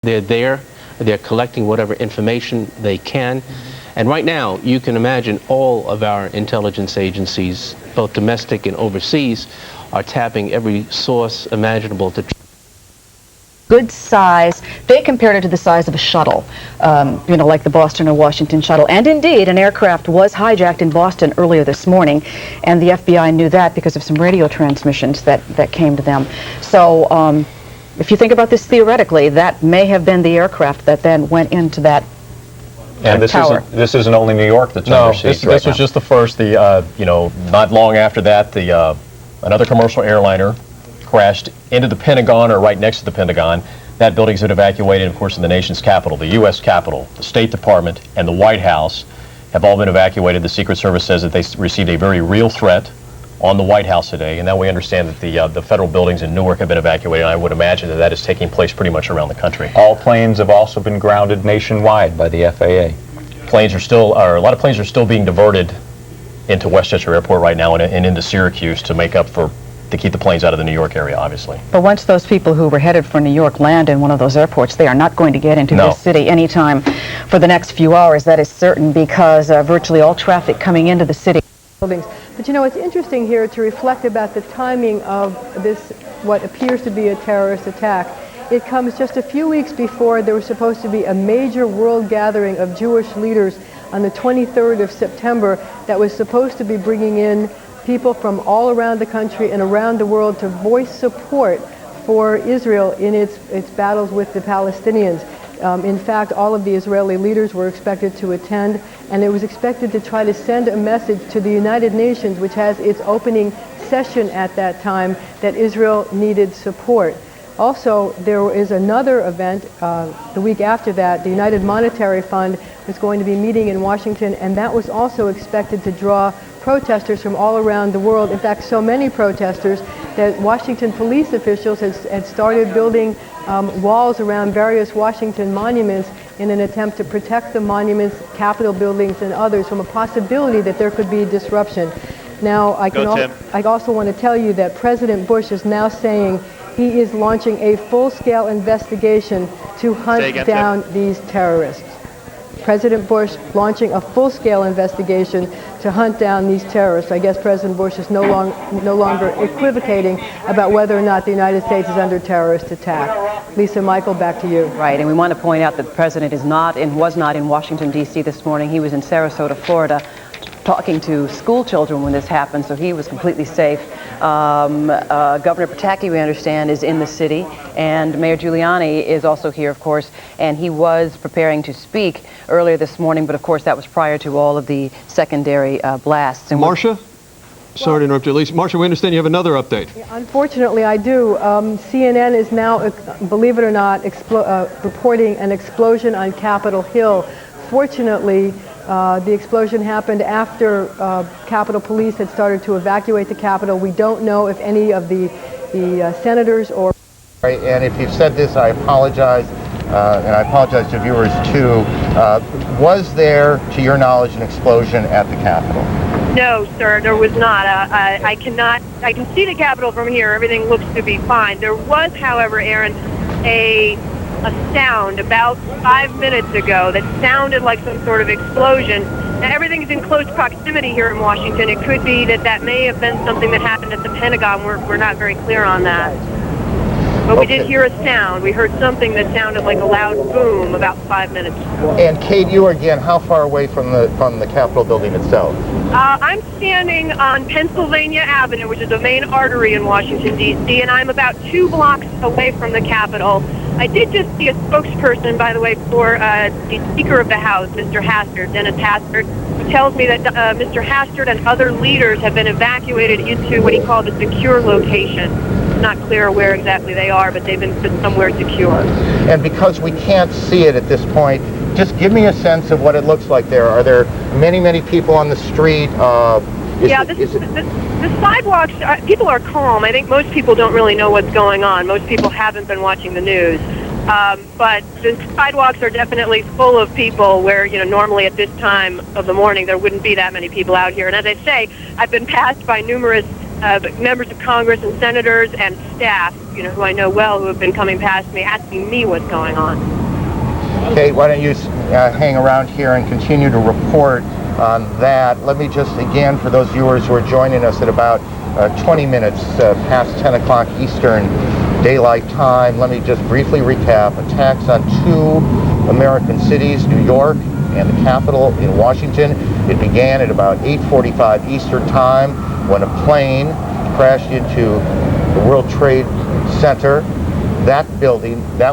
They're there. They're collecting whatever information they can. And right now, you can imagine all of our intelligence agencies, both domestic and overseas, are tapping every source imaginable to... Good size. They compared it to the size of a shuttle, you know, like the Boston or Washington shuttle. And indeed, an aircraft was hijacked in Boston earlier this morning, and the FBI knew that because of some radio transmissions that came to them. So if you think about this theoretically, that may have been the aircraft that then went into that and this isn't only New York that's under siege right now. This was just the first. You know, not long after that, another commercial airliner crashed into the Pentagon, or right next to the Pentagon. That building's been evacuated, of course, in the nation's capital. The U.S. Capitol, the State Department, and the White House have all been evacuated. The Secret Service says that they received a very real threat on the White House today, and now we understand that the federal buildings in Newark have been evacuated, and I would imagine that that is taking place pretty much around the country. All planes have also been grounded nationwide by the FAA. A lot of planes are still being diverted into Westchester Airport right now and into Syracuse to keep the planes out of the New York area, obviously. But once those people who were headed for New York land in one of those airports, they are not going to get into this city anytime for the next few hours. That is certain, because virtually all traffic coming into the city. But you know, it's interesting here to reflect about the timing of this, what appears to be a terrorist attack. It comes just a few weeks before there was supposed to be a major world gathering of Jewish leaders on the 23rd of September that was supposed to be bringing in people from all around the country and around the world to voice support for Israel in its battles with the Palestinians. In fact, all of the Israeli leaders were expected to attend, and it was expected to try to send a message to the United Nations, which has its opening session at that time, that Israel needed support. Also, there is another event the week after that. The United Monetary Fund was going to be meeting in Washington, and that was also expected to draw protesters from all around the world. In fact, so many protesters that Washington police officials had started building walls around various Washington monuments in an attempt to protect the monuments, Capitol buildings, and others from a possibility that there could be disruption. Now, I also want to tell you that President Bush is now saying he is launching a full-scale investigation to hunt down these terrorists. President Bush launching a full-scale investigation to hunt down these terrorists. I guess President Bush is no longer equivocating about whether or not the United States is under terrorist attack. Lisa, Michael, back to you. Right, and we want to point out that the President is not and was not in Washington, D.C. this morning. He was in Sarasota, Florida, talking to school children when this happened, so he was completely safe. Governor Pataki, we understand, is in the city, and Mayor Giuliani is also here, of course, and he was preparing to speak earlier this morning, but of course that was prior to all of the secondary blasts. And Marcia? Sorry to interrupt you, Lisa. Marcia, we understand you have another update. Unfortunately, I do. CNN is now, believe it or not, reporting an explosion on Capitol Hill. Fortunately, the explosion happened after Capitol Police had started to evacuate the Capitol. We don't know if any of the senators or... And if you've said this, I apologize, and I apologize to viewers too. Was there, to your knowledge, an explosion at the Capitol? No, sir, there was not. I can see the Capitol from here. Everything looks to be fine. There was, however, Aaron, a sound about 5 minutes ago that sounded like some sort of explosion. Now, everything's in close proximity here in Washington. It could be that may have been something that happened at the Pentagon. We're not very clear on that. But we did hear a sound. We heard something that sounded like a loud boom about 5 minutes ago. And Kate, you are again how far away from the Capitol building itself? I'm standing on Pennsylvania Avenue, which is a main artery in Washington, D.C., and I'm about 2 blocks away from the Capitol. I did just see a spokesperson, by the way, for the Speaker of the House, Mr. Hastert, Dennis Hastert, who tells me that Mr. Hastert and other leaders have been evacuated into what he called a secure location. It's not clear where exactly they are, but they've been put somewhere secure. And because we can't see it at this point, just give me a sense of what it looks like there. Are there many, many people on the street? The sidewalks, people are calm. I think most people don't really know what's going on. Most people haven't been watching the news. But the sidewalks are definitely full of people where, normally at this time of the morning there wouldn't be that many people out here. And as I say, I've been passed by numerous members of Congress and senators and staff, who I know well, who have been coming past me, asking me what's going on. Kate, why don't you hang around here and continue to report on that. Let me just, again, for those viewers who are joining us at about 20 minutes past 10 o'clock Eastern Daylight Time, let me just briefly recap. Attacks on 2 American cities, New York and the capital in Washington. It began at about 8:45 Eastern Time when a plane crashed into the World Trade Center. That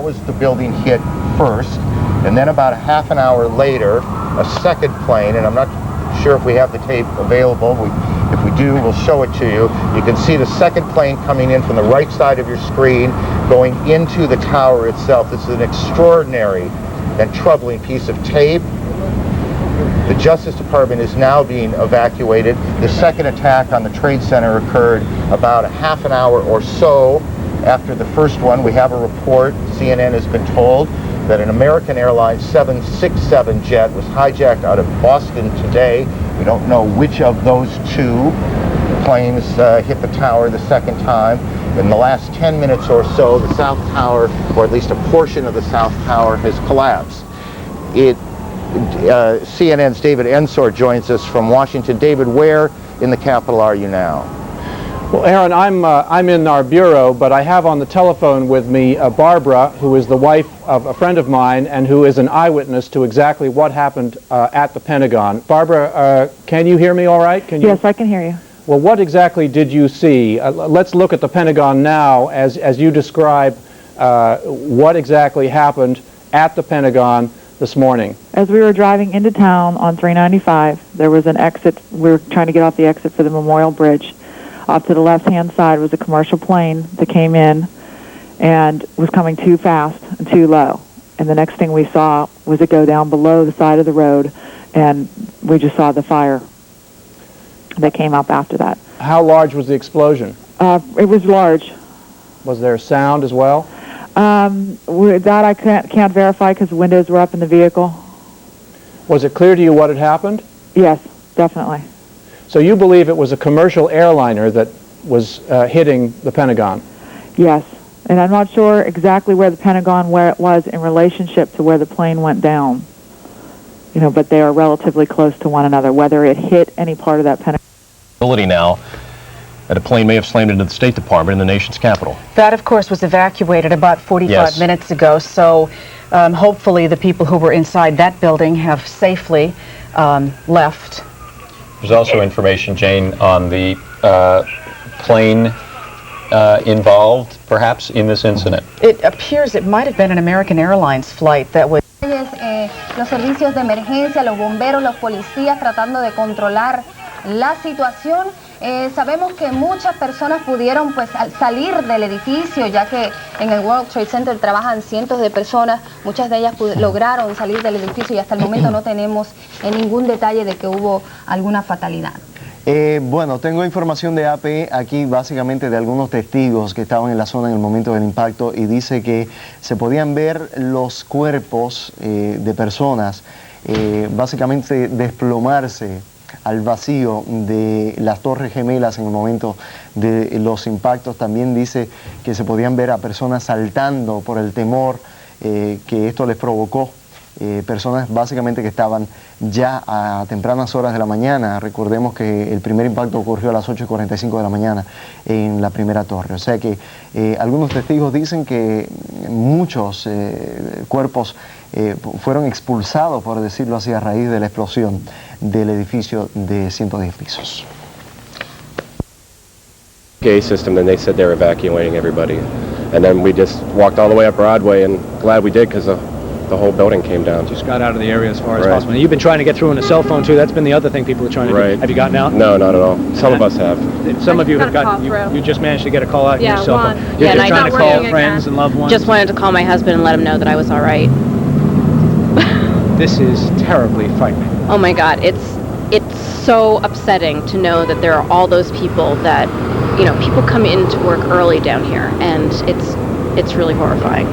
was the building hit first. And then about a half an hour later, a second plane, and I'm not sure if we have the tape available. If we do, we'll show it to you. You can see the second plane coming in from the right side of your screen, going into the tower itself. This is an extraordinary and troubling piece of tape. The Justice Department is now being evacuated. The second attack on the Trade Center occurred about a half an hour or so after the first one. We have a report, CNN has been told, that an American Airlines 767 jet was hijacked out of Boston today. We don't know which of those 2 planes hit the tower the second time. In the last 10 minutes or so, the South Tower, or at least a portion of the South Tower, has collapsed. CNN's David Ensor joins us from Washington. David, where in the Capitol are you now? Well, Aaron, I'm in our bureau, but I have on the telephone with me Barbara, who is the wife of a friend of mine and who is an eyewitness to exactly what happened at the Pentagon. Barbara, can you hear me all right? Yes, I can hear you. Well, what exactly did you see? Let's look at the Pentagon now as you describe what exactly happened at the Pentagon this morning. As we were driving into town on 395, there was an exit. We were trying to get off the exit for the Memorial Bridge. Off to the left-hand side was a commercial plane that came in and was coming too fast and too low. And the next thing we saw was it go down below the side of the road, and we just saw the fire that came up after that. How large was the explosion? It was large. Was there sound as well? That I can't verify because the windows were up in the vehicle. Was it clear to you what had happened? Yes, definitely. So you believe it was a commercial airliner that was hitting the Pentagon? Yes, and I'm not sure exactly where the Pentagon, where it was in relationship to where the plane went down. But they are relatively close to one another. Whether it hit any part of that Pentagon. Now that a plane may have slammed into the State Department in the nation's capital. That, of course, was evacuated about 45 minutes ago. So hopefully the people who were inside that building have safely left. There's also information, Jane, on the plane involved, perhaps, in this incident. It appears it might have been an American Airlines flight that was... Los servicios de emergencia, los bomberos, los policías tratando de controlar la situación. Sabemos que muchas personas pudieron salir del edificio, ya que en el World Trade Center trabajan cientos de personas. Muchas de ellas lograron salir del edificio y hasta el momento no tenemos ningún detalle de que hubo alguna fatalidad. Bueno, tengo información de AP aquí, básicamente de algunos testigos que estaban en la zona en el momento del impacto, y dice que se podían ver los cuerpos de personas básicamente desplomarse al vacío de las Torres Gemelas en el momento de los impactos. También dice que se podían ver a personas saltando por el temor que esto les provocó. Personas básicamente que estaban ya a tempranas horas de la mañana. Recordemos que el primer impacto ocurrió a las 8:45 de la mañana en la primera torre. O sea que algunos testigos dicen que muchos cuerpos fueron expulsados, por decirlo así, a raíz de la explosión del edificio de 110 pisos. Gay system, then they said they were evacuating everybody, and then we just walked all the way up Broadway, and glad we did because the whole building came down. Just got out of the area as far as possible. And you've been trying to get through on a cell phone too. That's been the other thing people are trying to do. Have you gotten out? No, not at all. Some of us have. Some of you have gotten. You just managed to get a call out on your cell phone. You're just trying to call friends and loved ones. Just wanted to call my husband and let him know that I was all right. This is terribly frightening. Oh my God, it's so upsetting to know that there are all those people that, people come in to work early down here, and it's really horrifying.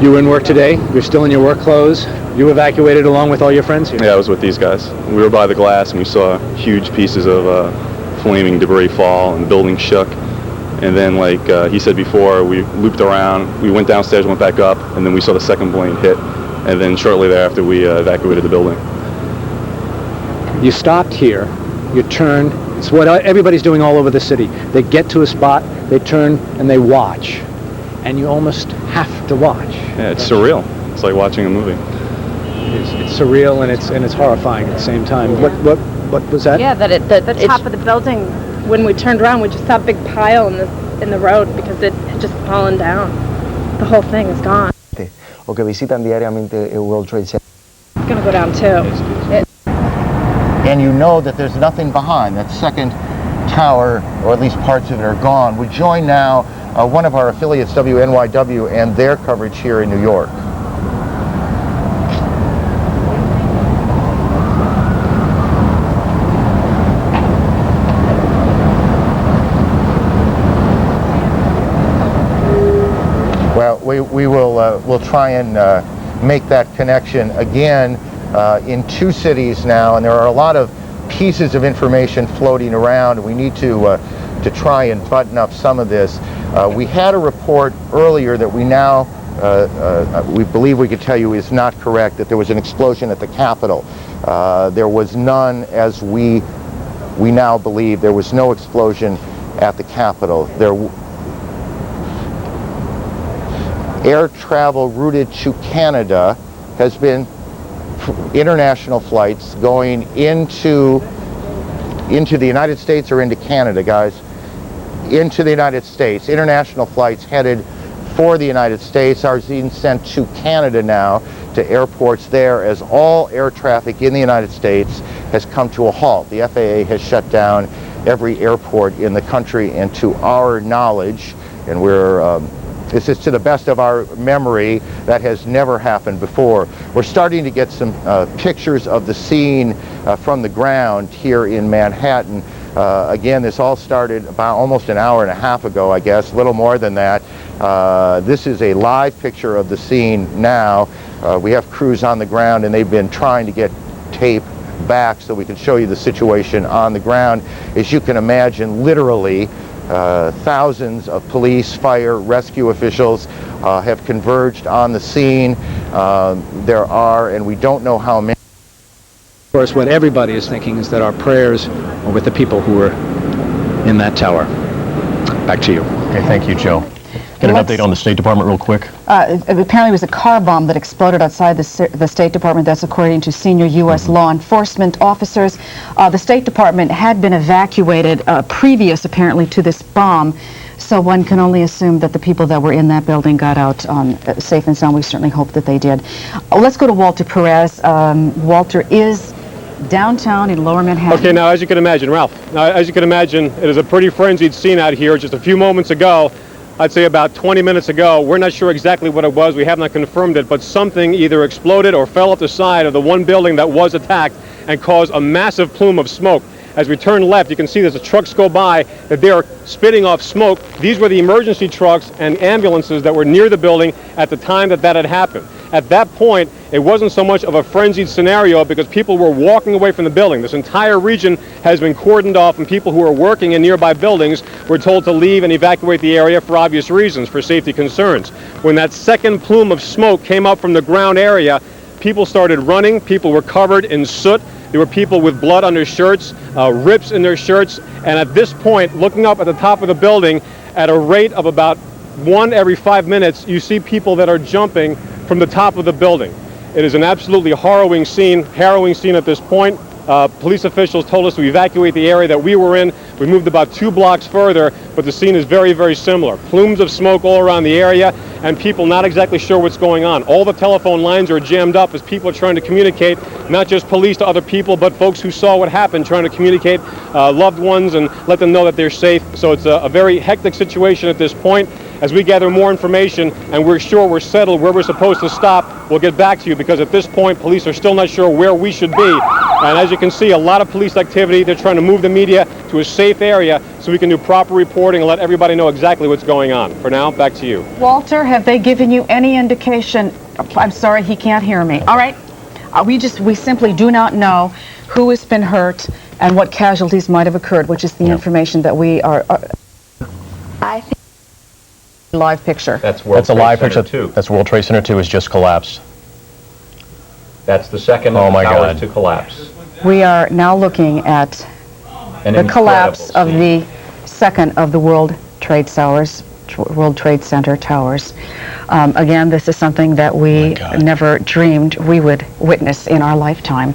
You were in work today. You're still in your work clothes. You evacuated along with all your friends here. Yeah, I was with these guys. We were by the glass and we saw huge pieces of flaming debris fall and the building shook. And then, like he said before, we looped around, we went downstairs, went back up, and then we saw the second plane hit. And then shortly thereafter, we evacuated the building. You stopped here, you turned. It's what everybody's doing all over the city. They get to a spot, they turn, and they watch. And you almost have to watch. Yeah, it's surreal. It's like watching a movie. It's surreal and it's horrifying at the same time. What was that? Yeah, that the top of the building, when we turned around, we just saw a big pile in the road because it had just fallen down. The whole thing is gone. O que visitan diariamente el World Trade Center. It's gonna go down too. And you know that there's nothing behind. That second tower, or at least parts of it, are gone. We join now one of our affiliates, WNYW, and their coverage here in New York. Well, we'll try and make that connection again in two cities now, and there are a lot of pieces of information floating around. We need to try and button up some of this. We had a report earlier that we now we believe we could tell you is not correct, that there was an explosion at the Capitol. There was none, as we now believe. There was no explosion at the Capitol. Air travel routed to Canada has been international flights going into the United States or into Canada, guys. Into the United States. International flights headed for the United States are being sent to Canada now, to airports there, as all air traffic in the United States has come to a halt. The FAA has shut down every airport in the country, and to our knowledge, and this is to the best of our memory, that has never happened before. We're starting to get some pictures of the scene from the ground here in Manhattan. Again, this all started about almost an hour and a half ago, I guess, a little more than that. This is a live picture of the scene now. We have crews on the ground, and they've been trying to get tape back so we can show you the situation on the ground. As you can imagine, literally, thousands of police, fire, rescue officials have converged on the scene. There are, and we don't know how many. Of course, what everybody is thinking is that our prayers are with the people who were in that tower. Back to you. Okay, thank you, Joe. Get an update on the State Department real quick. Apparently it was a car bomb that exploded outside the State Department. That's according to senior U.S. law enforcement officers. The State Department had been evacuated previous, apparently, to this bomb. So one can only assume that the people that were in that building got out safe and sound. We certainly hope that they did. Let's go to Walter Perez. Walter is downtown in Lower Manhattan. Okay, now as you can imagine, Ralph, it is a pretty frenzied scene out here. Just a few moments ago, I'd say about 20 minutes ago, we're not sure exactly what it was, we have not confirmed it, but something either exploded or fell off the side of the one building that was attacked and caused a massive plume of smoke. As we turn left, you can see there's a trucks go by that they are spitting off smoke. These were the emergency trucks and ambulances that were near the building at the time that had happened. At that point, it wasn't so much of a frenzied scenario because people were walking away from the building. This entire region has been cordoned off, and people who are working in nearby buildings were told to leave and evacuate the area for obvious reasons, for safety concerns. When that second plume of smoke came up from the ground area, people started running. People were covered in soot. There were people with blood on their shirts, rips in their shirts, and at this point, looking up at the top of the building, at a rate of about 1 every 5 minutes, you see people that are jumping from the top of the building. It is an absolutely harrowing scene at this point. Police officials told us to evacuate the area that we were in. We moved about 2 blocks further, but the scene is very, very similar. Plumes of smoke all around the area, and people not exactly sure what's going on. All the telephone lines are jammed up as people are trying to communicate, not just police to other people, but folks who saw what happened, trying to communicate loved ones and let them know that they're safe. So it's a very hectic situation at this point. As we gather more information and we're sure we're settled where we're supposed to stop, we'll get back to you, because at this point, police are still not sure where we should be. And as you can see, a lot of police activity. They're trying to move the media to a safe area so we can do proper reporting and let everybody know exactly what's going on. For now, back to you. Walter, have they given you any indication? I'm sorry, he can't hear me. All right. We simply do not know who has been hurt. and what casualties might have occurred, which is the information that we are I think live picture. That's World That's a Trade live Center picture. 2. That's World Trade Center 2 has just collapsed. That's the second Oh of my the towers God. to collapse. We are now looking at An the collapse of incredible the second of the World Trade Center towers. Again, this is something that we never dreamed we would witness in our lifetime.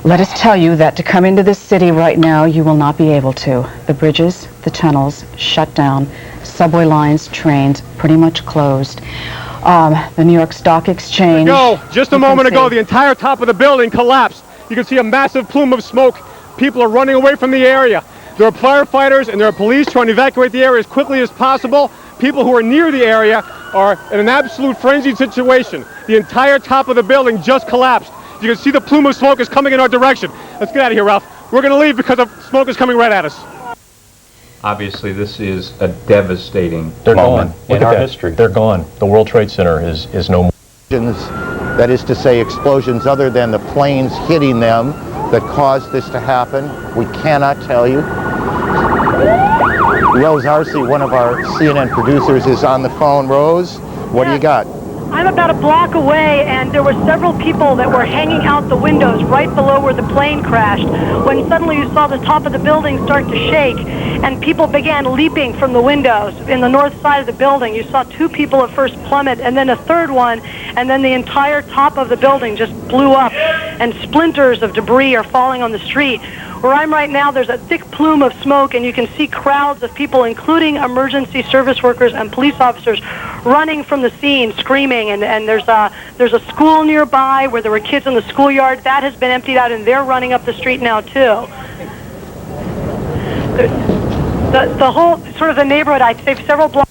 Let us tell you that to come into this city right now, you will not be able to. The bridges, the tunnels, shut down. Subway lines, trains, pretty much closed. The New York Stock Exchange. Just a moment ago, the entire top of the building collapsed. You can see a massive plume of smoke. People are running away from the area. There are firefighters and there are police trying to evacuate the area as quickly as possible. People who are near the area are in an absolute frenzied situation. The entire top of the building just collapsed. You can see the plume of smoke is coming in our direction. Let's get out of here, Ralph. We're going to leave because the smoke is coming right at us. Obviously, this is a devastating They're moment gone. in our history. They're gone. The World Trade Center is no more. That is to say, explosions other than the planes hitting them that caused this to happen. We cannot tell you. Rose Arce, one of our CNN producers, is on the phone. Rose, what do you got? I'm about a block away, and there were several people that were hanging out the windows right below where the plane crashed, when suddenly you saw the top of the building start to shake, and people began leaping from the windows in the north side of the building. You saw two people at first plummet, and then a third one, and then the entire top of the building just blew up, and splinters of debris are falling on the street. Where I'm right now, there's a thick plume of smoke, and you can see crowds of people, including emergency service workers and police officers, running from the scene, screaming. And there's a school nearby where there were kids in the schoolyard. That has been emptied out, and they're running up the street now, too. The whole, sort of the neighborhood, I'd say several blocks.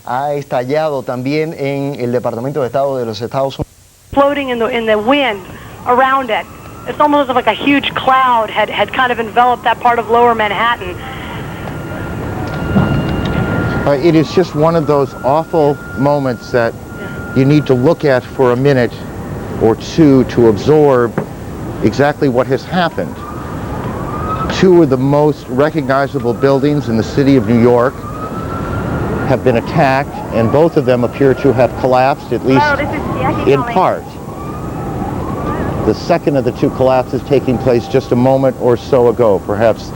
Ha estallado también en el Departamento de Estado de los Estados Unidos. Floating in the wind around it. It's almost like a huge cloud had kind of enveloped that part of lower Manhattan. It is just one of those awful moments that you need to look at for a minute or two to absorb exactly what has happened. Two of the most recognizable buildings in the city of New York have been attacked, and both of them appear to have collapsed, at least in part. The second of the two collapses taking place just a moment or so ago, perhaps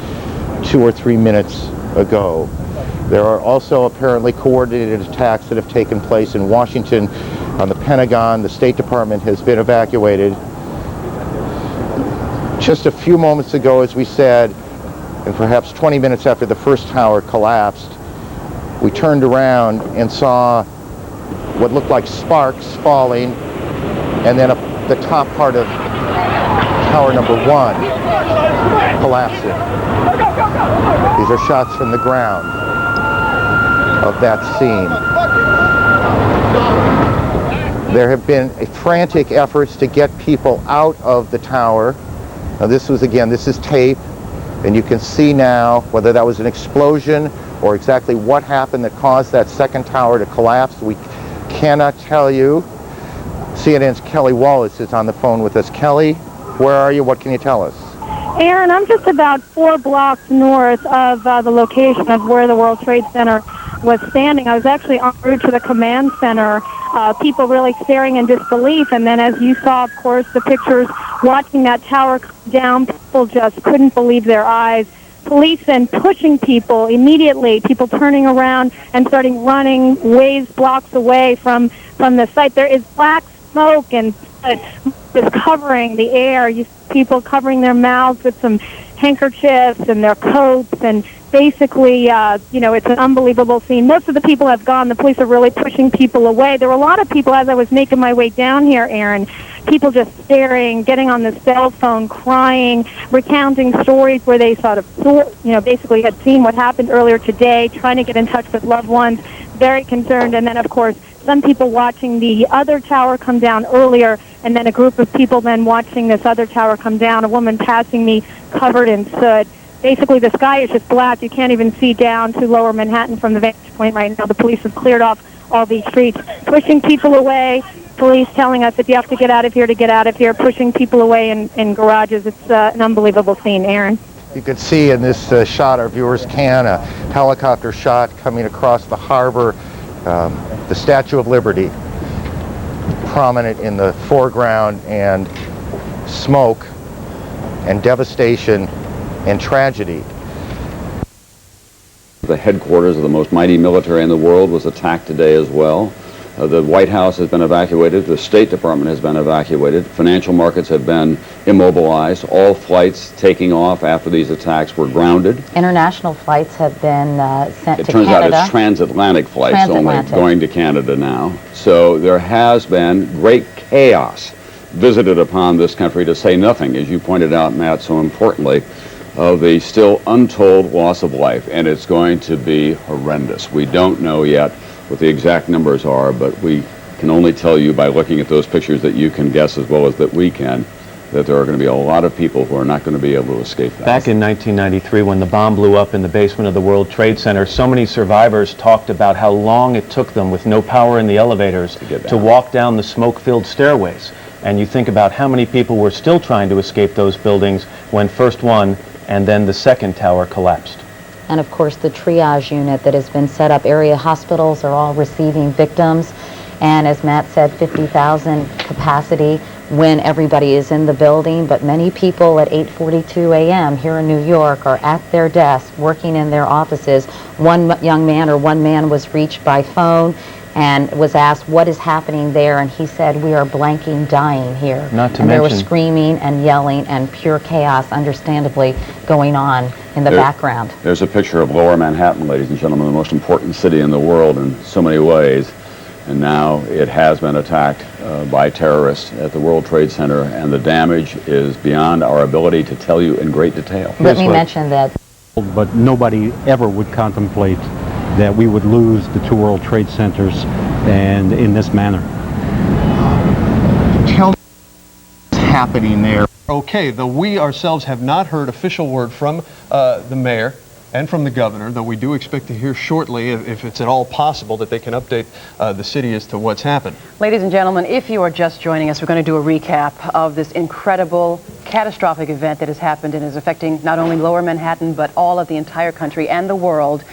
2 or 3 minutes ago. There are also apparently coordinated attacks that have taken place in Washington on the Pentagon. The State Department has been evacuated. Just a few moments ago, as we said, and perhaps 20 minutes after the first tower collapsed, we turned around and saw what looked like sparks falling, and then the top part of tower number 1 collapsing. These are shots from the ground of that scene. There have been frantic efforts to get people out of the tower. Now this is tape, and you can see now whether that was an explosion or exactly what happened that caused that second tower to collapse. We cannot tell you. CNN's Kelly Wallace is on the phone with us. Kelly, where are you? What can you tell us? Aaron, I'm just about 4 blocks north of the location of where the World Trade Center was standing. I was actually en route to the command center, people really staring in disbelief. And then as you saw, of course, the pictures watching that tower come down, people just couldn't believe their eyes. Police then pushing people immediately, people turning around and starting running ways blocks away from the site. There is black smoke and is covering the air. You see people covering their mouths with some handkerchiefs and their coats, and basically, it's an unbelievable scene. Most of the people have gone. The police are really pushing people away. There were a lot of people as I was making my way down here, Aaron, people just staring, getting on the cell phone, crying, recounting stories where they basically had seen what happened earlier today, trying to get in touch with loved ones, very concerned. And then, of course, some people watching the other tower come down earlier, and then a group of people then watching this other tower come down, a woman passing me covered in soot. Basically, the sky is just black. You can't even see down to lower Manhattan from the vantage point right now. The police have cleared off all these streets, pushing people away. Police telling us that you have to get out of here to get out of here, pushing people away in garages. It's an unbelievable scene, Aaron. You could see in this shot, our viewers can, a helicopter shot coming across the harbor, the Statue of Liberty prominent in the foreground, and smoke and devastation and tragedy. The headquarters of the most mighty military in the world was attacked today as well. The White House has been evacuated. The State Department has been evacuated. Financial markets have been immobilized. All flights taking off after these attacks were grounded. International flights have been sent to Canada. It turns out it's transatlantic flights only going to Canada now. So there has been great chaos visited upon this country, to say nothing, as you pointed out, Matt, so importantly, of the still untold loss of life, and it's going to be horrendous. We don't know yet what the exact numbers are, but we can only tell you by looking at those pictures that you can guess as well as that we can, that there are going to be a lot of people who are not going to be able to escape that. Back in 1993, when the bomb blew up in the basement of the World Trade Center, so many survivors talked about how long it took them, with no power in the elevators, to walk down the smoke-filled stairways. And you think about how many people were still trying to escape those buildings when first one and then the second tower collapsed. And of course the triage unit that has been set up. Area hospitals are all receiving victims, and as Matt said, 50,000 capacity when everybody is in the building, but many people at 8:42 a.m. here in New York are at their desks working in their offices. One young man or one man was reached by phone and was asked what is happening there, and he said, "We are blanking dying here." Not to and mention, there was screaming and yelling and pure chaos, understandably, going on in the background. There's a picture of Lower Manhattan, ladies and gentlemen, the most important city in the world in so many ways, and now it has been attacked by terrorists at the World Trade Center, and the damage is beyond our ability to tell you in great detail. Let me mention that. But nobody ever would contemplate that we would lose the two World Trade Centers and in this manner. Tell me what's happening there. Okay, though we ourselves have not heard official word from the mayor and from the governor, though we do expect to hear shortly, if it's at all possible, that they can update the city as to what's happened. Ladies and gentlemen, if you are just joining us, we're going to do a recap of this incredible, catastrophic event that has happened and is affecting not only Lower Manhattan, but all of the entire country and the world.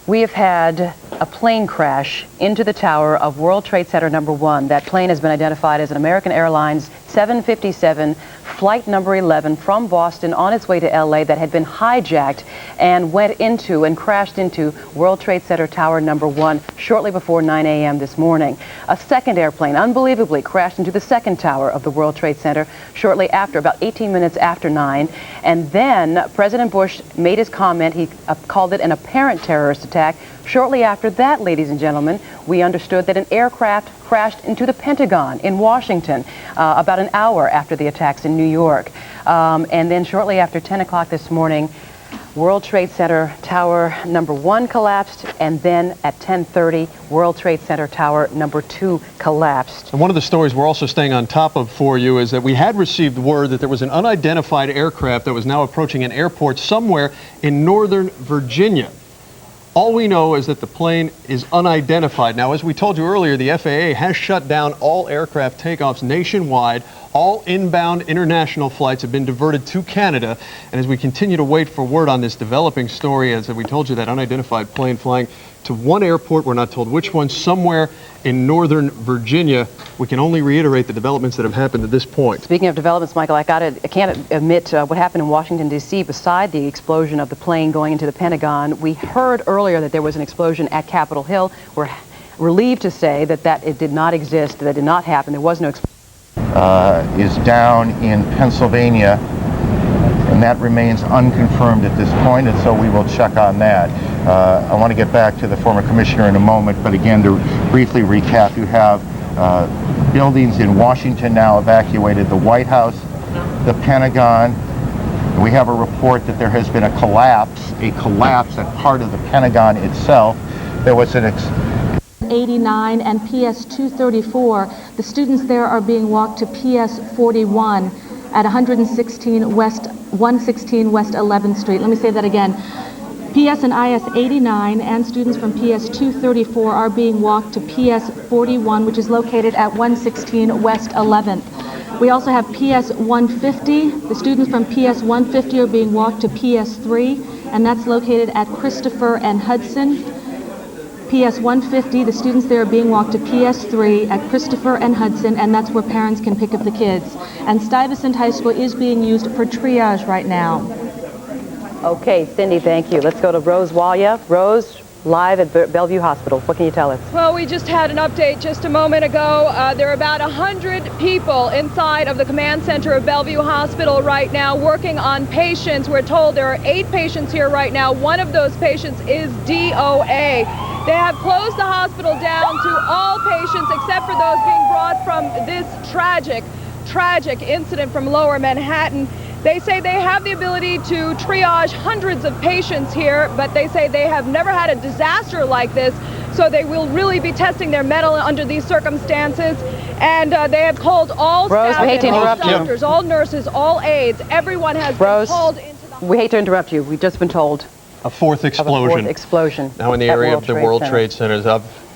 We have had a plane crash into the tower of World Trade Center number 1. That plane has been identified as an American Airlines 757 flight number 11 from Boston on its way to LA that had been hijacked and went into and crashed into World Trade Center Tower number 1 shortly before 9 a.m. this morning. A second airplane, unbelievably, crashed into the second tower of the World Trade Center shortly after, about 18 minutes after 9. And then President Bush made his comment. He called it an apparent terrorist attack. Shortly after that, ladies and gentlemen, we understood that an aircraft crashed into the Pentagon in Washington about an hour after the attacks in New York. And then shortly after 10 o'clock this morning, World Trade Center Tower number 1 collapsed, and then at 10:30, World Trade Center Tower number 2 collapsed. And one of the stories we're also staying on top of for you is that we had received word that there was an unidentified aircraft that was now approaching an airport somewhere in northern Virginia. All we know is that the plane is unidentified. Now, as we told you earlier, the FAA has shut down all aircraft takeoffs nationwide. All inbound international flights have been diverted to Canada. And as we continue to wait for word on this developing story, as we told you, that unidentified plane flying to one airport, we're not told which one, somewhere in northern Virginia, we can only reiterate the developments that have happened at this point. Speaking of developments, Michael, I can't admit what happened in Washington, D.C. beside the explosion of the plane going into the Pentagon. We heard earlier that there was an explosion at Capitol Hill. We're relieved to say that it did not exist, that did not happen. There was no explosion. Is down in Pennsylvania, and that remains unconfirmed at this point, and so we will check on that. I want to get back to the former commissioner in a moment, but again, to briefly recap, you have buildings in Washington now evacuated, the White House, the Pentagon. We have a report that there has been a collapse at part of the Pentagon itself. There was an 89 and PS 234. The students there are being walked to PS 41 at 116 West 11th Street. Let me say that again. PS and IS 89 and students from PS 234 are being walked to PS 41, which is located at 116 West 11th. We also have PS 150. The students from PS 150 are being walked to PS 3, and that's located at Christopher and Hudson. PS 150, the students there are being walked to PS 3 at Christopher and Hudson, and that's where parents can pick up the kids. And Stuyvesant High School is being used for triage right now. Okay, Cindy, thank you. Let's go to Rose Walia. Rose, live at Bellevue Hospital. What can you tell us? Well, we just had an update just a moment ago. There are about 100 people inside of the command center of Bellevue Hospital right now working on patients. We're told there are 8 patients here right now. One of those patients is DOA. They have closed the hospital down to all patients except for those being brought from this tragic incident from Lower Manhattan. They say they have the ability to triage hundreds of patients here, but they say they have never had a disaster like this, so they will really be testing their mettle under these circumstances. And they have called all staff, all doctors, all nurses, all aides. Everyone has been called into the... We hate to interrupt you. We've just been told a fourth explosion. Now in the area of the World Trade Centers.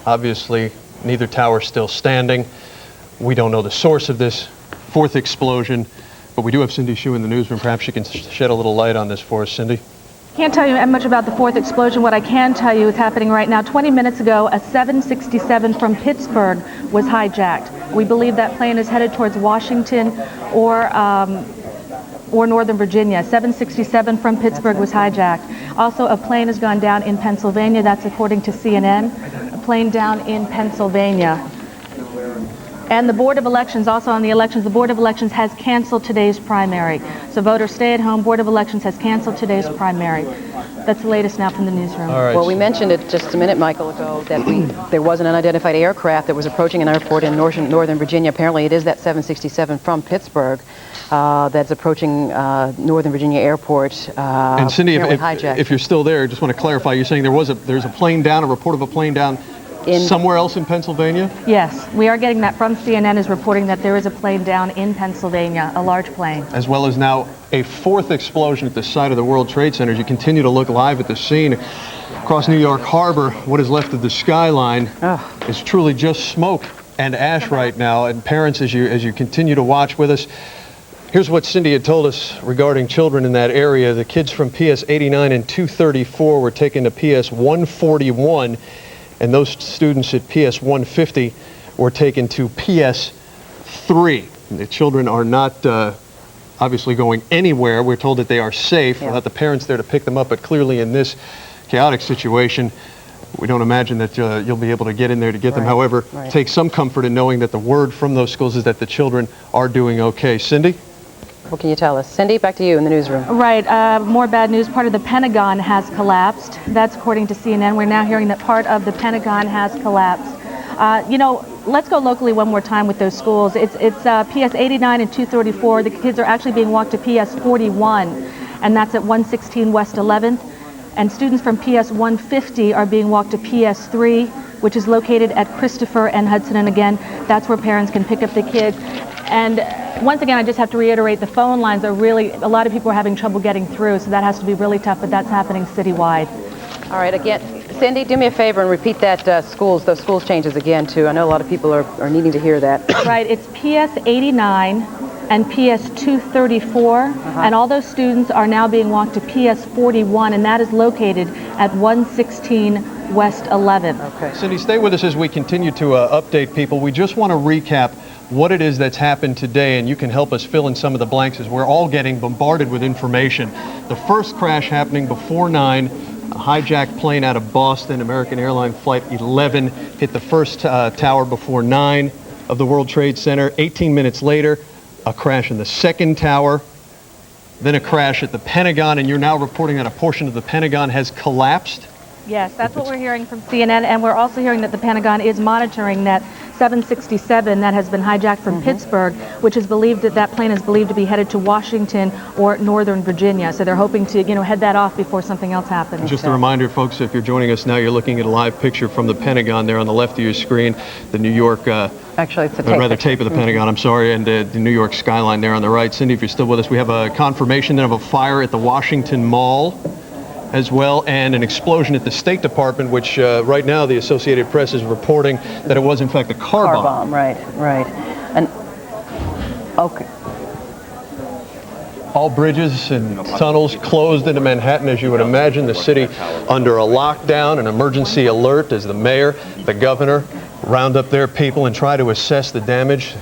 Obviously, neither tower still standing. We don't know the source of this fourth explosion, but we do have Cindy Hsu in the newsroom. Perhaps she can shed a little light on this for us, Cindy. Can't tell you much about the fourth explosion. What I can tell you is happening right now. 20 minutes ago, a 767 from Pittsburgh was hijacked. We believe that plane is headed towards Washington or Northern Virginia. 767 from Pittsburgh was hijacked. Also, a plane has gone down in Pennsylvania. That's according to CNN. A plane down in Pennsylvania. And the Board of Elections, also on the elections, the Board of Elections has canceled today's primary. So voters stay at home. Board of Elections has canceled today's primary. That's the latest now from the newsroom. All right. Well, we mentioned it just a minute, Michael, ago, that there was an unidentified aircraft that was approaching an airport in Northern Virginia. Apparently, it is that 767 from Pittsburgh that's approaching Northern Virginia Airport. And Cindy, if you're still there, I just want to clarify. You're saying there's a plane down, a report of a plane down somewhere else in Pennsylvania? Yes, we are getting that from CNN, is reporting that there is a plane down in Pennsylvania, a large plane. As well as now a fourth explosion at the site of the World Trade Center. As you continue to look live at the scene across New York Harbor, what is left of the skyline is truly just smoke and ash right now. And parents, as you continue to watch with us, here's what Cindy had told us regarding children in that area. The kids from PS 89 and 234 were taken to PS 141, and those students at PS 150 were taken to PS 3. The children are not obviously going anywhere. We're told that they are safe without the parents there to pick them up, but clearly in this chaotic situation, we don't imagine that you'll be able to get in there to get them. However, take some comfort in knowing that the word from those schools is that the children are doing okay. Cindy? What can you tell us? Cindy, back to you in the newsroom. Right, more bad news. Part of the Pentagon has collapsed. That's according to CNN. We're now hearing that part of the Pentagon has collapsed. Let's go locally one more time with those schools. It's PS 89 and 234. The kids are actually being walked to PS 41, and that's at 116 West 11th. And students from PS 150 are being walked to PS 3, which is located at Christopher and Hudson. And again, that's where parents can pick up the kids. And once again, I just have to reiterate, the phone lines are really, a lot of people are having trouble getting through, so that has to be really tough, but that's happening citywide. All right, again, Cindy, do me a favor and repeat that those schools changes again, too. I know a lot of people are needing to hear that. Right, it's PS 89 and PS 234, and all those students are now being walked to PS 41, and that is located at 116 West 11th. Okay. Cindy, stay with us as we continue to update people. We just want to recap what it is that's happened today, and you can help us fill in some of the blanks as we're all getting bombarded with information. The first crash happening before 9, a hijacked plane out of Boston, American Airlines Flight 11, hit the first tower before 9 of the World Trade Center. 18 minutes later, a crash in the second tower, then a crash at the Pentagon, and you're now reporting that a portion of the Pentagon has collapsed? Yes, that's what we're hearing from CNN, and we're also hearing that the Pentagon is monitoring that 767 that has been hijacked from Pittsburgh, which is believed that plane is believed to be headed to Washington or Northern Virginia. So they're hoping to, head that off before something else happens. Just a reminder, folks, if you're joining us now, you're looking at a live picture from the Pentagon there on the left of your screen, the New York, actually, it's a tape of the Pentagon, I'm sorry, and the New York skyline there on the right. Cindy, if you're still with us, we have a confirmation then of a fire at the Washington Mall as well, and an explosion at the State Department, which right now the Associated Press is reporting that it was in fact a car bomb. Right. And Okay. All bridges and tunnels closed into Manhattan, as you would imagine. The city under a lockdown, an emergency alert as the mayor, the governor round up their people and try to assess the damage.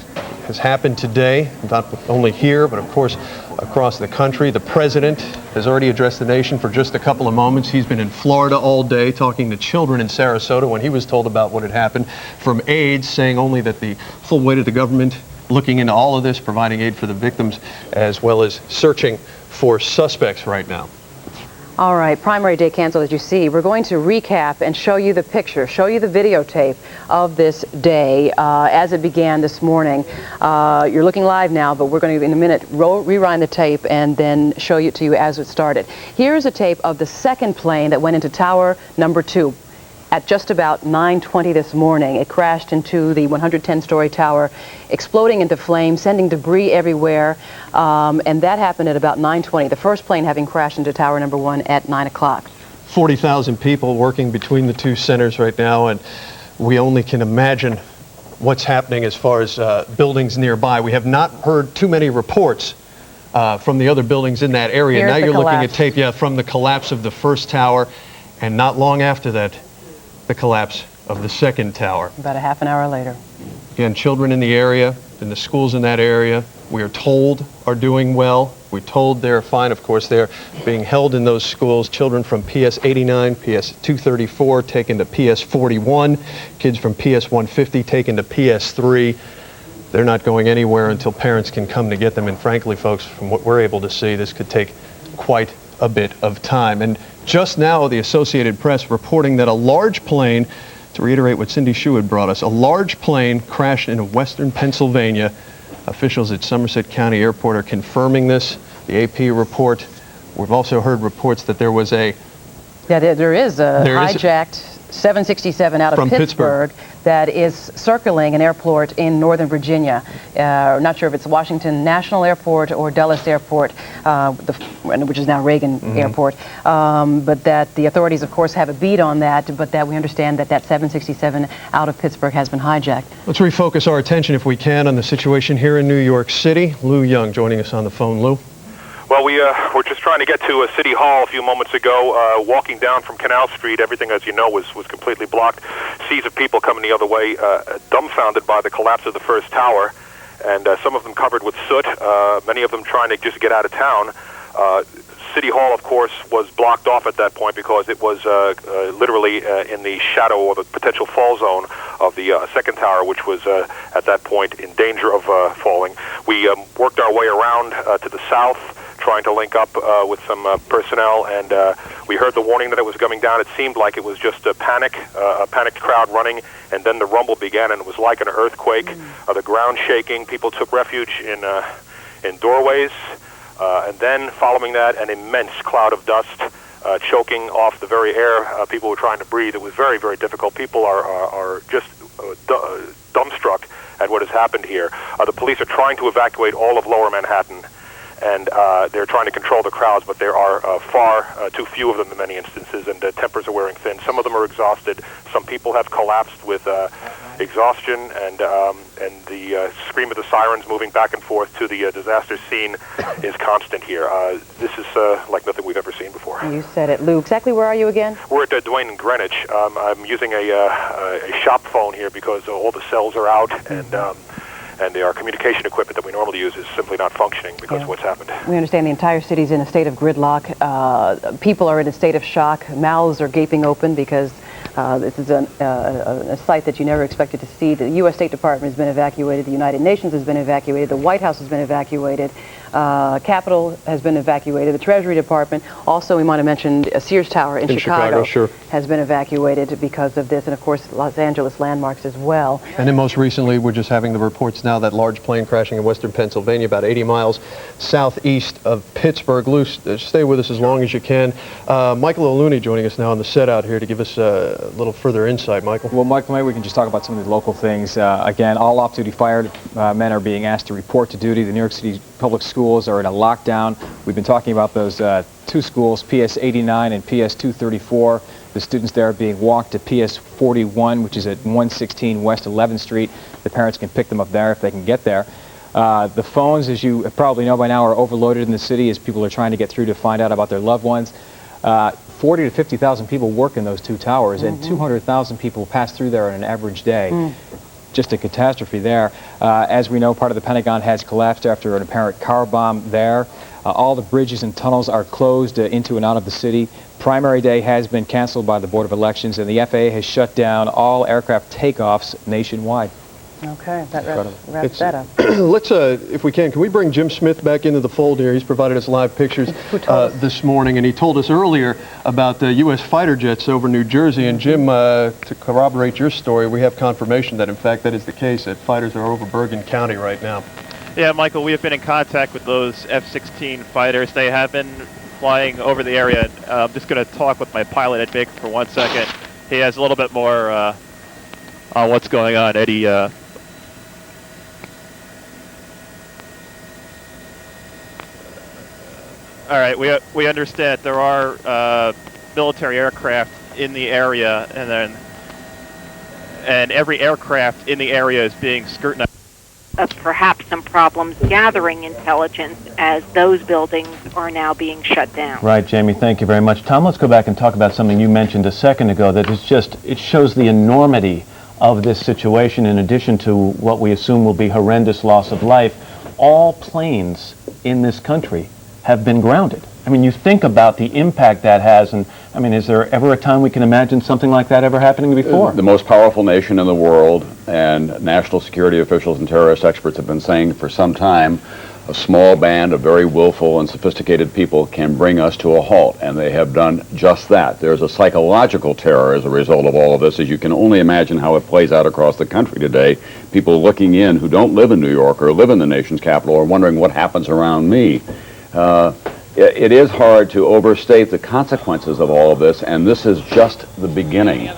Has happened today, not only here, but of course across the country. The president has already addressed the nation for just a couple of moments. He's been in Florida all day talking to children in Sarasota when he was told about what had happened from aides, saying only that the full weight of the government looking into all of this, providing aid for the victims, as well as searching for suspects right now. All right, primary day canceled, as you see. We're going to recap and show you the picture, show you the videotape of this day as it began this morning. You're looking live now, but we're going to, in a minute, rewind the tape and then show it to you as it started. Here's a tape of the second plane that went into tower number 2. At just about 9:20 this morning, it crashed into the 110-story tower, exploding into flames, sending debris everywhere, and that happened at about 9:20. The first plane having crashed into tower number 1 at 9 o'clock. 40,000 people working between the two centers right now, and we only can imagine what's happening as far as buildings nearby. We have not heard too many reports from the other buildings in that area. Here's now you're collapse. looking at tape, from the collapse of the first tower, and not long after that, the collapse of the second tower. About a half an hour later. Again, children in the area, in the schools in that area, we are told are doing well. We're told they're fine. Of course, they're being held in those schools. Children from PS 89, PS 234 taken to PS 41. Kids from PS 150 taken to PS 3. They're not going anywhere until parents can come to get them. And frankly, folks, from what we're able to see, this could take quite a bit of time. And just now, the Associated Press reporting that a large plane, to reiterate what Cindy Hsu had brought us, a large plane crashed into western Pennsylvania. Officials at Somerset County Airport are confirming this. The AP report. We've also heard reports that there was a... Yeah, there is a hijacked 767 out of Pittsburgh that is circling an airport in Northern Virginia. Not sure if it's Washington National Airport or Dulles Airport, which is now Reagan Airport, but that the authorities, of course, have a beat on that, but that we understand that that 767 out of Pittsburgh has been hijacked. Let's refocus our attention, if we can, on the situation here in New York City. Lou Young joining us on the phone. Lou? Well, we're just trying to get to City Hall a few moments ago. Walking down from Canal Street, everything, as you know, was completely blocked. Seas of people coming the other way, dumbfounded by the collapse of the first tower, and some of them covered with soot, many of them trying to just get out of town. City Hall, of course, was blocked off at that point because it was literally in the shadow or the potential fall zone of the second tower, which was at that point in danger of falling. We worked our way around to the south, trying to link up with some personnel, and we heard the warning that it was coming down. It seemed like it was just a panicked crowd running, and then the rumble began, and it was like an earthquake. The ground shaking. People took refuge in doorways, and then following that, an immense cloud of dust choking off the very air people were trying to breathe. It was very, very difficult. People are just dumbstruck at what has happened here. The police are trying to evacuate all of Lower Manhattan, and they're trying to control the crowds, but there are far too few of them in many instances, and tempers are wearing thin. Some of them are exhausted. Some people have collapsed with exhaustion, and the scream of the sirens moving back and forth to the disaster scene is constant here. This is like nothing we've ever seen before. You said it, Lou. Exactly where are you again? We're at Duane and Greenwich. I'm using a shop phone here because all the cells are out, and our communication equipment that we normally use is simply not functioning because of what's happened. We understand the entire city is in a state of gridlock. People are in a state of shock. Mouths are gaping open because this is a sight that you never expected to see. The U.S. State Department has been evacuated. The United Nations has been evacuated. The White House has been evacuated. Capitol has been evacuated. The Treasury Department. Also, we might have mentioned Sears Tower in Chicago has been evacuated because of this, and of course Los Angeles landmarks as well. And then most recently, we're just having the reports now that large plane crashing in western Pennsylvania, about 80 miles southeast of Pittsburgh. Lou, stay with us as long as you can. Michael O'Looney joining us now on the set out here to give us a little further insight. Michael? Well, Michael, maybe we can just talk about some of the local things. Again, all off-duty firemen are being asked to report to duty. The New York City public schools are in a lockdown. We've been talking about those two schools, PS 89 and PS 234. The students there are being walked to PS 41, which is at 116 West 11th Street. The parents can pick them up there if they can get there. The phones, as you probably know by now, are overloaded in the city as people are trying to get through to find out about their loved ones. 40 to 50,000 people work in those two towers, and 200,000 people pass through there on an average day. Just a catastrophe there. As we know, part of the Pentagon has collapsed after an apparent car bomb there. All the bridges and tunnels are closed into and out of the city. Primary day has been canceled by the Board of Elections, and the FAA has shut down all aircraft takeoffs nationwide. Okay, that wraps that up. Let's, if we can we bring Jim Smith back into the fold here? He's provided us live pictures this morning, and he told us earlier about the U.S. fighter jets over New Jersey. And Jim, to corroborate your story, we have confirmation that, in fact, that is the case, that fighters are over Bergen County right now. Yeah, Michael, we have been in contact with those F-16 fighters. They have been flying over the area. I'm just going to talk with my pilot, Ed Baker, for 1 second. He has a little bit more on what's going on. Eddie, all right, we understand there are military aircraft in the area, and every aircraft in the area is being scrutinized. Of perhaps some problems gathering intelligence as those buildings are now being shut down. Right, Jamie, thank you very much. Tom, let's go back and talk about something you mentioned a second ago, that it shows the enormity of this situation. In addition to what we assume will be horrendous loss of life, all planes in this country have been grounded. I mean, you think about the impact that has, and I mean, is there ever a time we can imagine something like that ever happening before? The most powerful nation in the world, and national security officials and terrorist experts have been saying for some time, a small band of very willful and sophisticated people can bring us to a halt, and they have done just that. There's a psychological terror as a result of all of this, as you can only imagine how it plays out across the country today. People looking in who don't live in New York or live in the nation's capital are wondering what happens around me. It is hard to overstate the consequences of all of this, and this is just the beginning.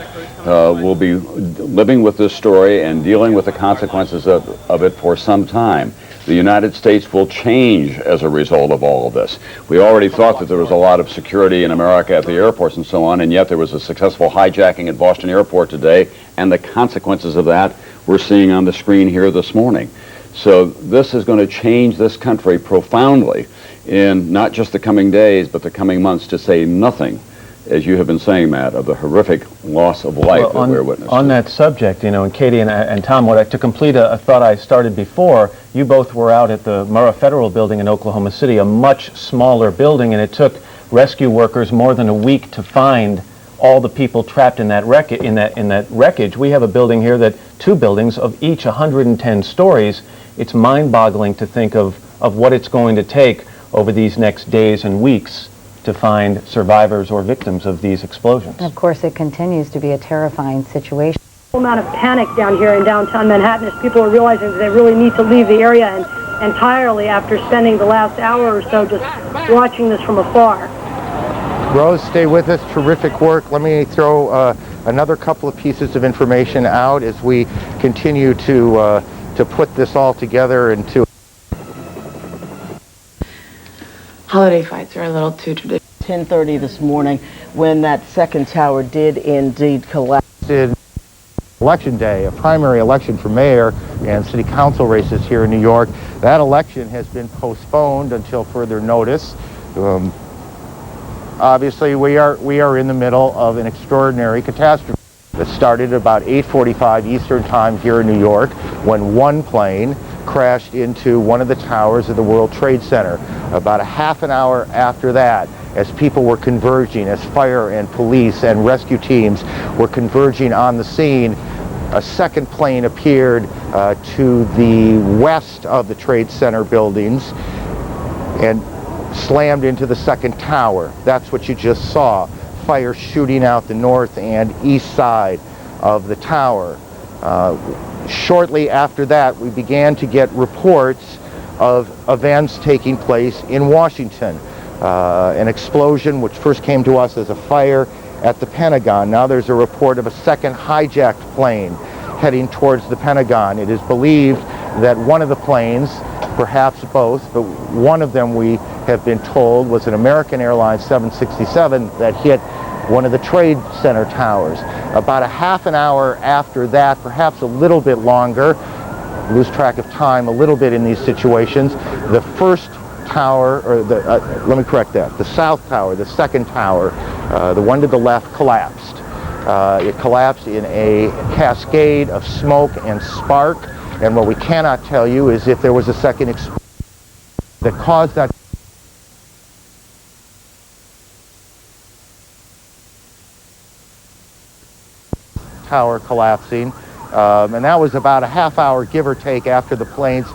We'll be living with this story and dealing with the consequences of it for some time. The United States will change as a result of all of this. We already thought that there was a lot of security in America at the airports and so on, and yet there was a successful hijacking at Boston Airport today, and the consequences of that we're seeing on the screen here this morning. So this is going to change this country profoundly in not just the coming days, but the coming months, to say nothing, as you have been saying, Matt, of the horrific loss of life that we're witnessing. On that subject, you know, and Katie and Tom, to complete a thought I started before, you both were out at the Murrah Federal Building in Oklahoma City, a much smaller building, and it took rescue workers more than a week to find all the people trapped in that wreckage. We have a building here two buildings of each 110 stories. It's mind-boggling to think of what it's going to take over these next days and weeks to find survivors or victims of these explosions. And of course, it continues to be a terrifying situation. A amount of panic down here in downtown Manhattan as people are realizing that they really need to leave the area entirely after spending the last hour or so just watching this from afar. Rose, stay with us. Terrific work. Let me throw another couple of pieces of information out as we continue to put this all together and to. Holiday fights are a little too traditional. 10:30 this morning, when that second tower did indeed collapse. Election day, a primary election for mayor and city council races here in New York. That election has been postponed until further notice. Obviously, we are in the middle of an extraordinary catastrophe. It started about 8:45 Eastern Time here in New York when one plane crashed into one of the towers of the World Trade Center. About a half an hour after that, as people were converging, as fire and police and rescue teams were converging on the scene, a second plane appeared to the west of the Trade Center buildings and slammed into the second tower. That's what you just saw. Fire shooting out the north and east side of the tower. Shortly after that, we began to get reports of events taking place in Washington. An explosion which first came to us as a fire at the Pentagon. Now there's a report of a second hijacked plane heading towards the Pentagon. It is believed that one of the planes, perhaps both, but one of them we have been told was an American Airlines 767 that hit one of the Trade Center towers. About a half an hour after that, perhaps a little bit longer, lose track of time a little bit in these situations. The first tower, or let me correct that, the south tower, the second tower, the one to the left collapsed. It collapsed in a cascade of smoke and spark, and what we cannot tell you is if there was a second explosion that caused that tower collapsing, and that was about a half hour, give or take, after the planes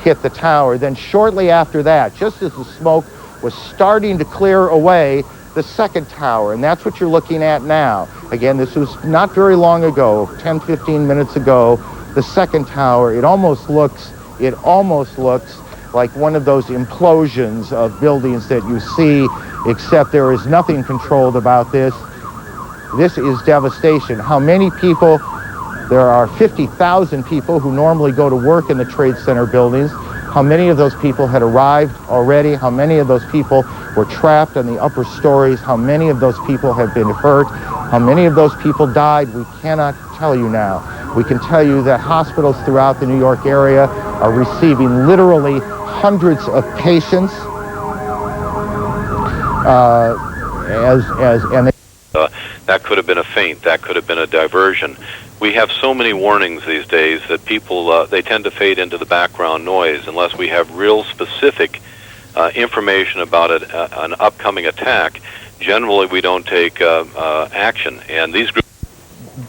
hit the tower. Then shortly after that, just as the smoke was starting to clear away, the second tower, and that's what you're looking at now. Again, this was not very long ago, 10, 15 minutes ago. The second tower, it almost looks like one of those implosions of buildings that you see, except there is nothing controlled about this. This is devastation. How many people? There are 50,000 people who normally go to work in the Trade Center buildings. How many of those people had arrived already? How many of those people were trapped on the upper stories? How many of those people have been hurt? How many of those people died? We cannot tell you now. We can tell you that hospitals throughout the New York area are receiving literally hundreds of patients. That could have been a feint. That could have been a diversion. We have so many warnings these days that people, they tend to fade into the background noise unless we have real specific information about an upcoming attack. Generally, we don't take action. And these groups...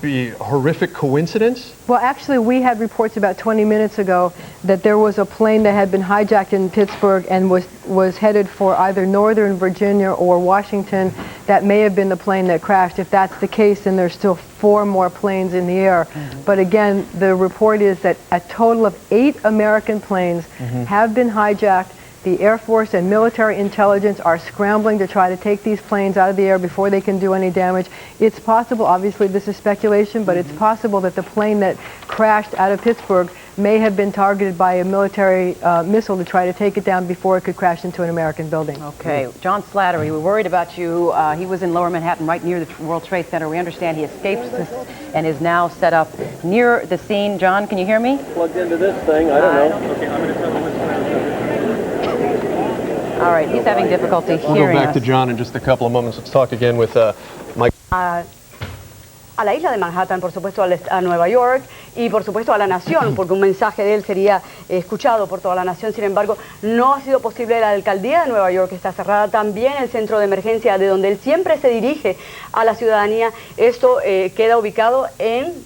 Be horrific coincidence? Well, actually, we had reports about 20 minutes ago that there was a plane that had been hijacked in Pittsburgh and was headed for either Northern Virginia or Washington. That may have been the plane that crashed. If that's the case, then there's still 4 more planes in the air. But again, the report is that a total of 8 American planes have been hijacked. The Air Force and military intelligence are scrambling to try to take these planes out of the air before they can do any damage. It's possible, obviously this is speculation, but it's possible that the plane that crashed out of Pittsburgh may have been targeted by a military missile to try to take it down before it could crash into an American building. Okay, John Slattery, we're worried about you. He was in Lower Manhattan, right near the World Trade Center. We understand he escaped and is now set up near the scene. John, can you hear me? Plugged into this thing, I don't know. Okay, I'm going to tell them what's going on. All right, he's having difficulty hearing us. We'll go back to John in just a couple of moments. Let's talk again with Mike. A la isla de Manhattan, por supuesto a Nueva York y por supuesto a la nación, porque un mensaje de él sería escuchado por toda la nación. Sin embargo, no ha sido posible. La alcaldía de Nueva York está cerrada, también el centro de emergencia de donde él siempre se dirige a la ciudadanía. Esto queda ubicado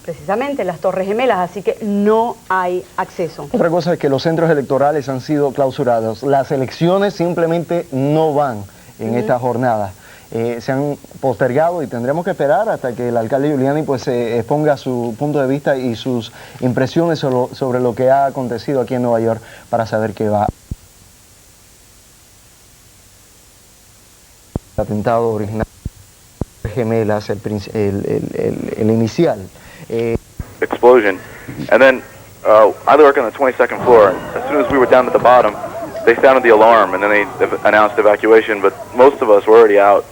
precisamente en las Torres Gemelas, así que no hay acceso. Otra cosa es que los centros electorales han sido clausurados. Las elecciones simplemente no van en esta jornada. Se han postergado y tendremos que esperar hasta que el alcalde Giuliani pues exponga su punto de vista y sus impresiones sobre lo que ha acontecido aquí en Nueva York para saber qué va. El atentado original de Gemelas, el inicial. Explosion, and then I work on the 22nd floor. As soon as we were down at the bottom, they sounded the alarm, and then they announced evacuation. But most of us were already out.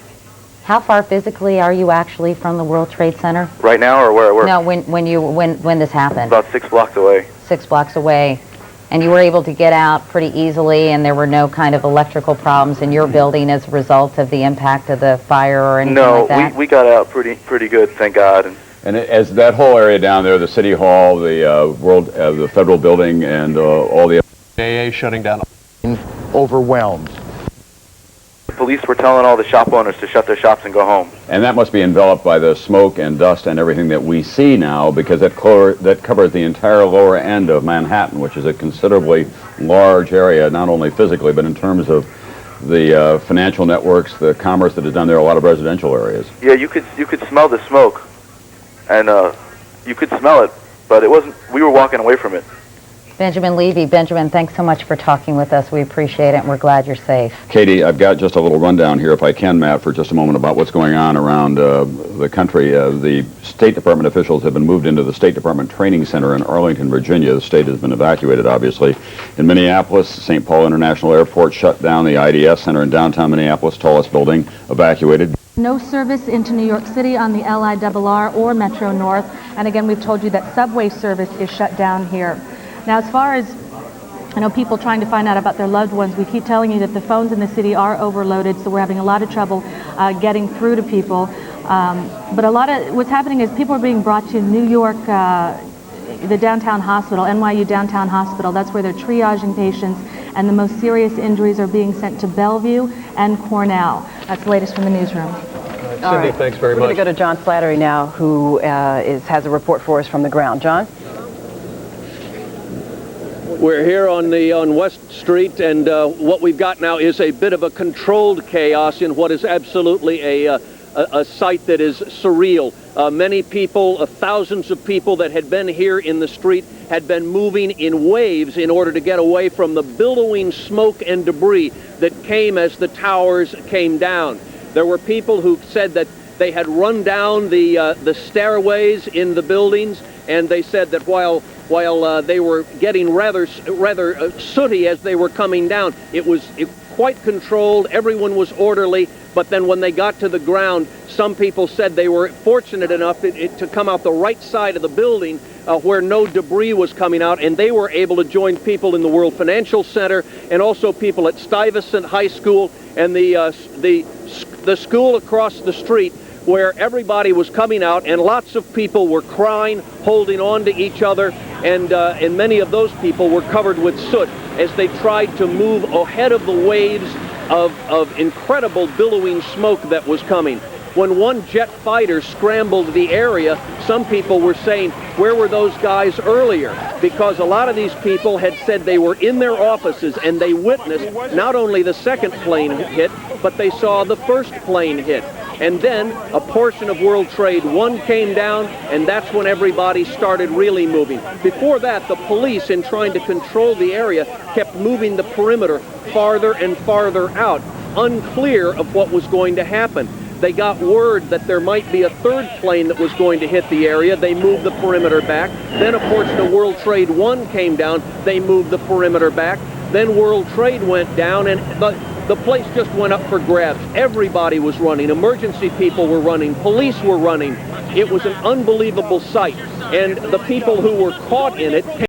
How far physically are you actually from the World Trade Center? Right now, or where? No, when this happened. About 6 blocks away. 6 blocks away. And you were able to get out pretty easily, and there were no kind of electrical problems in your building as a result of the impact of the fire or anything like that? No, we got out pretty good, thank God. And as that whole area down there, the City Hall, the the Federal Building, and all the AA shutting down. Overwhelmed. The police were telling all the shop owners to shut their shops and go home. And that must be enveloped by the smoke and dust and everything that we see now, because that covers the entire lower end of Manhattan, which is a considerably large area, not only physically, but in terms of the financial networks, the commerce that is done there, a lot of residential areas. Yeah, you could smell the smoke, and you could smell it, but it wasn't. We were walking away from it. Benjamin Levy. Benjamin, thanks so much for talking with us. We appreciate it, and we're glad you're safe. Katie, I've got just a little rundown here, if I can, Matt, for just a moment about what's going on around the country. The State Department officials have been moved into the State Department Training Center in Arlington, Virginia. The state has been evacuated, obviously. In Minneapolis, St. Paul International Airport shut down. The IDS Center in downtown Minneapolis, tallest building, evacuated. No service into New York City on the LIRR or Metro North. And again, we've told you that subway service is shut down here. Now, as far as people trying to find out about their loved ones, we keep telling you that the phones in the city are overloaded, so we're having a lot of trouble getting through to people. But a lot of what's happening is people are being brought to New York, the downtown hospital, NYU downtown hospital. That's where they're triaging patients, and the most serious injuries are being sent to Bellevue and Cornell. That's the latest from the newsroom. Cindy, thanks very much. We're going to go to John Slattery now, who has a report for us from the ground. John? We're here on West Street, and what we've got now is a bit of a controlled chaos in what is absolutely a sight that is surreal. Many people, thousands of people that had been here in the street had been moving in waves in order to get away from the billowing smoke and debris that came as the towers came down. There were people who said that they had run down the stairways in the buildings, and they said that while they were getting rather sooty as they were coming down, it was quite controlled. Everyone was orderly. But then when they got to the ground, some people said they were fortunate enough to come out the right side of the building where no debris was coming out, and they were able to join people in the World Financial Center and also people at Stuyvesant High School and the school across the street, where everybody was coming out, and lots of people were crying, holding on to each other, and many of those people were covered with soot as they tried to move ahead of the waves of incredible billowing smoke that was coming. When one jet fighter scrambled the area, some people were saying, where were those guys earlier? Because a lot of these people had said they were in their offices and they witnessed not only the second plane hit, but they saw the first plane hit. And then a portion of World Trade 1 came down, and that's when everybody started really moving. Before that, the police, in trying to control the area, kept moving the perimeter farther and farther out, unclear of what was going to happen. They got word that there might be a third plane that was going to hit the area. They moved the perimeter back. Then a portion of World Trade 1 came down. They moved the perimeter back. Then World Trade went down, and the place just went up for grabs. Everybody was running. Emergency people were running. Police were running. It was an unbelievable sight. And the people who were caught in it